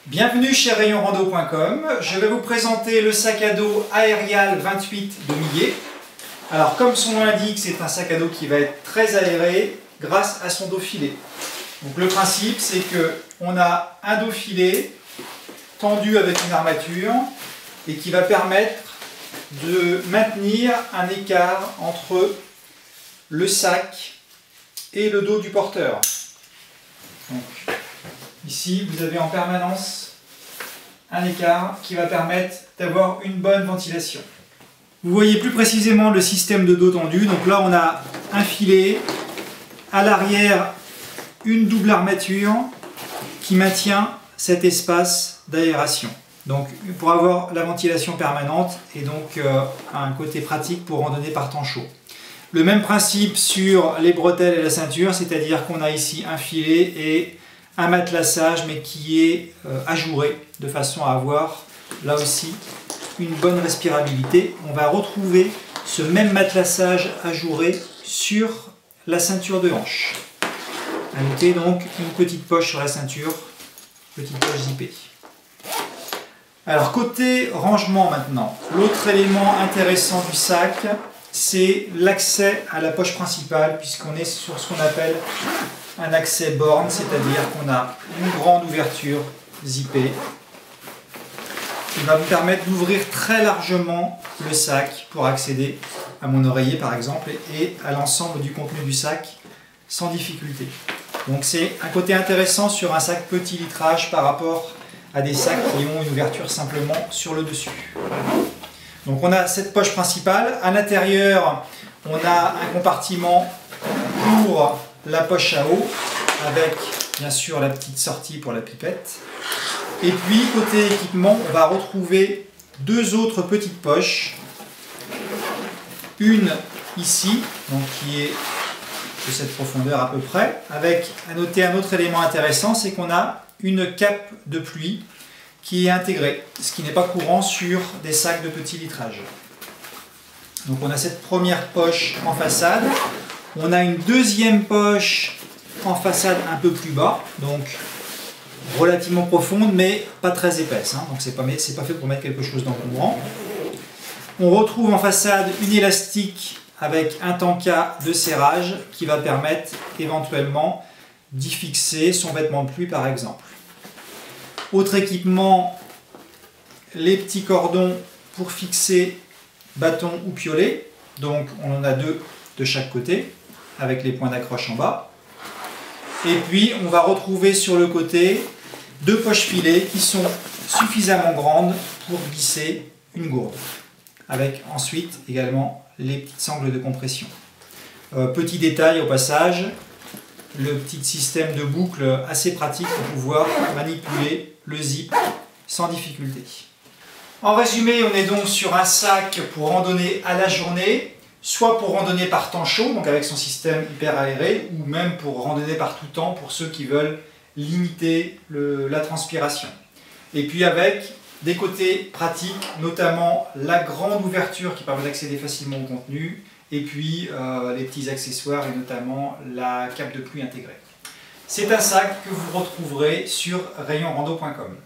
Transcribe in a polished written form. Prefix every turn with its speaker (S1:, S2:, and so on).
S1: Bienvenue chez rayonrando.com. Je vais vous présenter le sac à dos Aerial 28 de Millet. Alors comme son nom l'indique, c'est un sac à dos qui va être très aéré grâce à son dos filet. Donc le principe, c'est qu'on a un dos filet tendu avec une armature et qui va permettre de maintenir un écart entre le sac et le dos du porteur. Donc, ici, vous avez en permanence un écart qui va permettre d'avoir une bonne ventilation. Vous voyez plus précisément le système de dos tendu. Donc là, on a un filet, à l'arrière, une double armature qui maintient cet espace d'aération. Donc pour avoir la ventilation permanente et donc un côté pratique pour randonner par temps chaud. Le même principe sur les bretelles et la ceinture, c'est-à-dire qu'on a ici un filet et un matelassage mais qui est ajouré de façon à avoir là aussi une bonne respirabilité. On va retrouver ce même matelassage ajouré sur la ceinture de hanche. À noter donc une petite poche sur la ceinture, petite poche zippée. Alors côté rangement maintenant, l'autre élément intéressant du sac, c'est l'accès à la poche principale puisqu'on est sur ce qu'on appelle un accès borne, c'est-à-dire qu'on a une grande ouverture zippée qui va me permettre d'ouvrir très largement le sac pour accéder à mon oreiller par exemple et à l'ensemble du contenu du sac sans difficulté. Donc c'est un côté intéressant sur un sac petit litrage par rapport à des sacs qui ont une ouverture simplement sur le dessus. Donc on a cette poche principale. À l'intérieur, on a un compartiment pour la poche à eau avec bien sûr la petite sortie pour la pipette. Et puis côté équipement, on va retrouver deux autres petites poches. Une ici, donc qui est de cette profondeur à peu près, avec à noter un autre élément intéressant, c'est qu'on a une cape de pluie qui est intégrée, ce qui n'est pas courant sur des sacs de petit litrage. Donc on a cette première poche en façade, on a une deuxième poche en façade un peu plus bas, donc relativement profonde mais pas très épaisse, hein. Donc c'est pas fait pour mettre quelque chose d'encombrant. On retrouve en façade une élastique avec un tanka de serrage qui va permettre éventuellement d'y fixer son vêtement de pluie par exemple. Autre équipement, les petits cordons pour fixer bâton ou piolet. Donc on en a deux de chaque côté avec les points d'accroche en bas. Et puis on va retrouver sur le côté deux poches filets qui sont suffisamment grandes pour glisser une gourde. Avec ensuite également les petites sangles de compression. Petit détail au passage, le petit système de boucle assez pratique pour pouvoir manipuler le zip sans difficulté. En résumé, on est donc sur un sac pour randonner à la journée, soit pour randonner par temps chaud, donc avec son système hyper aéré, ou même pour randonner par tout temps pour ceux qui veulent limiter la transpiration. Et puis avec des côtés pratiques, notamment la grande ouverture qui permet d'accéder facilement au contenu, et puis les petits accessoires et notamment la cape de pluie intégrée. C'est un sac que vous retrouverez sur rayonrando.com.